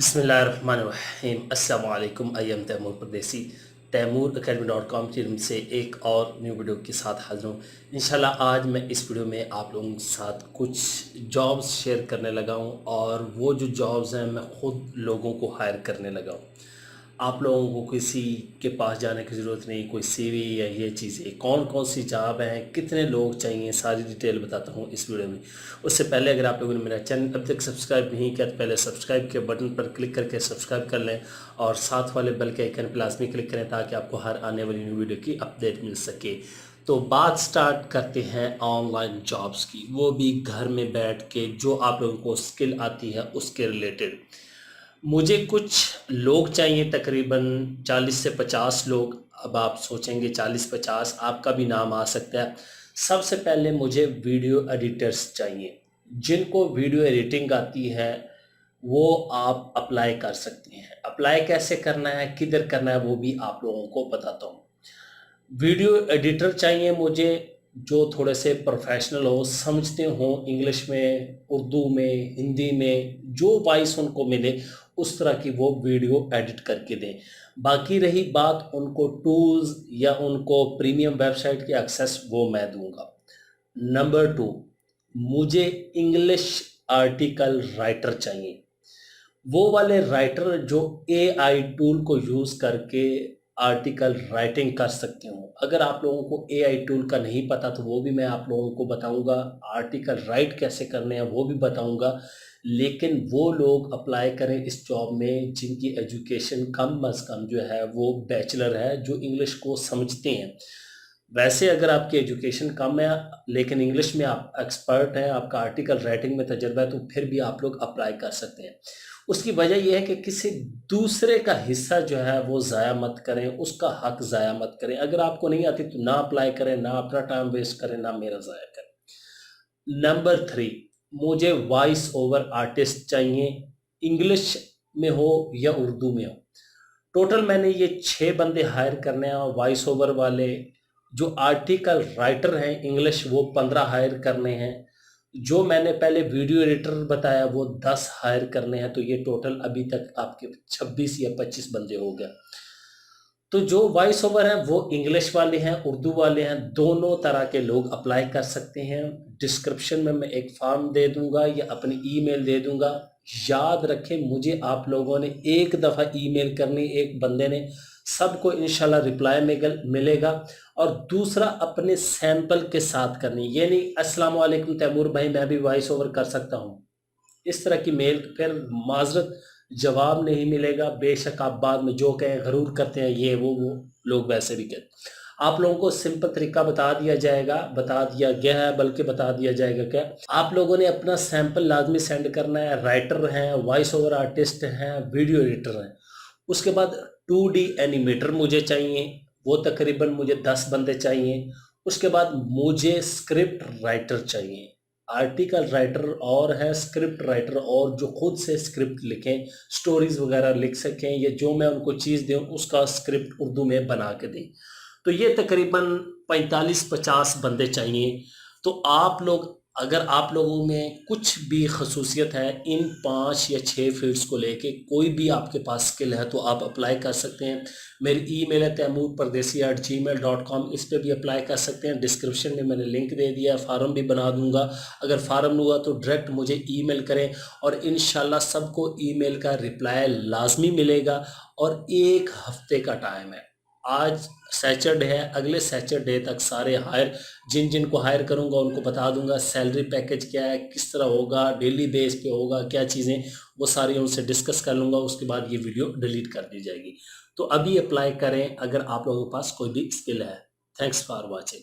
बिस्मिल्लाहिर्रहमानिर्रहीम। अस्सलाम वालेकुम। आई एम तैमूर परदेसी। तैमूर academy.com की तरफ से एक और न्यू वीडियो के साथ हाजिर हूँ। इंशाल्लाह आज मैं इस वीडियो में आप लोगों के साथ कुछ जॉब्स शेयर करने लगा हूँ और वो जो जॉब्स हैं मैं ख़ुद लोगों को हायर करने लगा हूँ। आप लोगों को किसी के पास जाने की ज़रूरत नहीं, कोई सीवी या ये चीज़ें कौन कौन सी जॉब हैं, कितने लोग चाहिए, सारी डिटेल बताता हूँ इस वीडियो में। उससे पहले अगर आप लोगों ने मेरा चैनल अब तक सब्सक्राइब नहीं किया तो पहले सब्सक्राइब के बटन पर क्लिक करके सब्सक्राइब कर लें और साथ वाले बेल के आइकन पर लाजमी क्लिक करें ताकि आपको हर आने वाली न्यू वीडियो की अपडेट मिल सके। तो बात स्टार्ट करते हैं ऑनलाइन जॉब्स की, वो भी घर में बैठ के जो आप लोगों को स्किल आती है उसके रिलेटेड। मुझे कुछ लोग चाहिए, तकरीबन 40 से 50 लोग। अब आप सोचेंगे 40-50 आपका भी नाम आ सकता है। सबसे पहले मुझे वीडियो एडिटर्स चाहिए। जिनको वीडियो एडिटिंग आती है वो आप अप्लाई कर सकते हैं। अप्लाई कैसे करना है, किधर करना है, वो भी आप लोगों को बताता हूँ। वीडियो एडिटर चाहिए मुझे जो थोड़े से प्रोफेशनल हो, समझते हो इंग्लिश में, उर्दू में, हिंदी में, जो वॉइस उनको मिले उस तरह की वो वीडियो एडिट करके दें। बाकी रही बात उनको टूल्स या उनको प्रीमियम वेबसाइट के एक्सेस, वो मैं दूंगा। नंबर 2, मुझे इंग्लिश आर्टिकल राइटर चाहिए। वो वाले राइटर जो एआई टूल को यूज़ करके आर्टिकल राइटिंग कर सकते हो। अगर आप लोगों को एआई टूल का नहीं पता तो वो भी मैं आप लोगों को बताऊंगा। आर्टिकल राइट कैसे करने हैं वो भी बताऊंगा। लेकिन वो लोग अप्लाई करें इस जॉब में जिनकी एजुकेशन कम अज़ कम जो है वो बैचलर है, जो इंग्लिश को समझते हैं। वैसे अगर आपकी एजुकेशन कम है लेकिन इंग्लिश में आप एक्सपर्ट हैं, आपका आर्टिकल राइटिंग में तजर्बा है, तो फिर भी आप लोग अप्लाई कर सकते हैं। उसकी वजह यह है कि किसी दूसरे का हिस्सा जो है वो ज़ाया मत करें, उसका हक ज़ाया मत करें। अगर आपको नहीं आती तो ना अप्लाई करें, ना अपना टाइम वेस्ट करें, ना मेरा ज़ाया करें। नंबर 3, मुझे वॉइस ओवर आर्टिस्ट चाहिए, इंग्लिश में हो या उर्दू में हो। टोटल मैंने ये 6 बंदे हायर करने हैं और वॉइस ओवर वाले जो आर्टिकल राइटर हैं इंग्लिश वो 15 हायर करने हैं। जो मैंने पहले वीडियो एडिटर बताया वो 10 हायर करने हैं। तो ये टोटल अभी तक आपके 26 या 25 बंदे हो गए। तो जो वॉइस ओवर हैं वो इंग्लिश वाले हैं, उर्दू वाले हैं, दोनों तरह के लोग अप्लाई कर सकते हैं। डिस्क्रिप्शन में मैं एक फॉर्म दे दूंगा या अपनी ईमेल दे दूंगा। याद रखें, मुझे आप लोगों ने एक दफ़ा ईमेल करनी, एक बंदे ने, सबको इंशाल्लाह रिप्लाई मिलेगा। और दूसरा अपने सैंपल के साथ करनी, ये नहीं अस्सलाम वालेकुम तैमूर भाई मैं भी वॉइस ओवर कर सकता हूँ, इस तरह की मेल फिर माजरत जवाब नहीं मिलेगा। बेशक आप बाद में जो कहें गरूर करते हैं, ये वो लोग वैसे भी कहते। आप लोगों को सिंपल तरीका बता दिया जाएगा, बता दिया गया है, बल्कि बता दिया जाएगा। क्या आप लोगों ने अपना सैंपल लाजमी सेंड करना है। राइटर हैं, वॉइस ओवर आर्टिस्ट हैं, वीडियो एडिटर हैं। उसके बाद 2D एनिमेटर मुझे चाहिए, वो तकरीबन मुझे 10 बंदे चाहिए। उसके बाद मुझे स्क्रिप्ट राइटर चाहिए। आर्टिकल राइटर और है, स्क्रिप्ट राइटर और जो खुद से स्क्रिप्ट लिखें, स्टोरीज वगैरह लिख सकें, या जो मैं उनको चीज़ दूँ उसका स्क्रिप्ट उर्दू में बना के दें। तो ये तकरीबन 45-50 बंदे चाहिए। तो आप लोग, अगर आप लोगों में कुछ भी खसूसियत है इन 5 या 6 फील्ड्स को लेके, कोई भी आपके पास स्किल है तो आप अप्लाई कर सकते हैं। मेरी ईमेल है taimurpardesi@gmail.com, इस पे भी अप्लाई कर सकते हैं। डिस्क्रिप्शन में मैंने लिंक दे दिया, फार्म भी बना दूंगा। अगर फार्म हुआ तो डायरेक्ट मुझे ईमेल करें और इंशाल्लाह सबको ईमेल का रिप्लाई लाजमी मिलेगा। और 1 हफ्ते का टाइम है। आज सैटरडे है, अगले सैटरडे तक सारे हायर, जिन जिन को हायर करूंगा उनको बता दूंगा सैलरी पैकेज क्या है, किस तरह होगा, डेली बेस पे होगा, क्या चीज़ें, वो सारी उनसे डिस्कस कर लूँगा। उसके बाद ये वीडियो डिलीट कर दी जाएगी। तो अभी अप्लाई करें अगर आप लोगों के पास कोई भी स्किल है। Thanks for watching.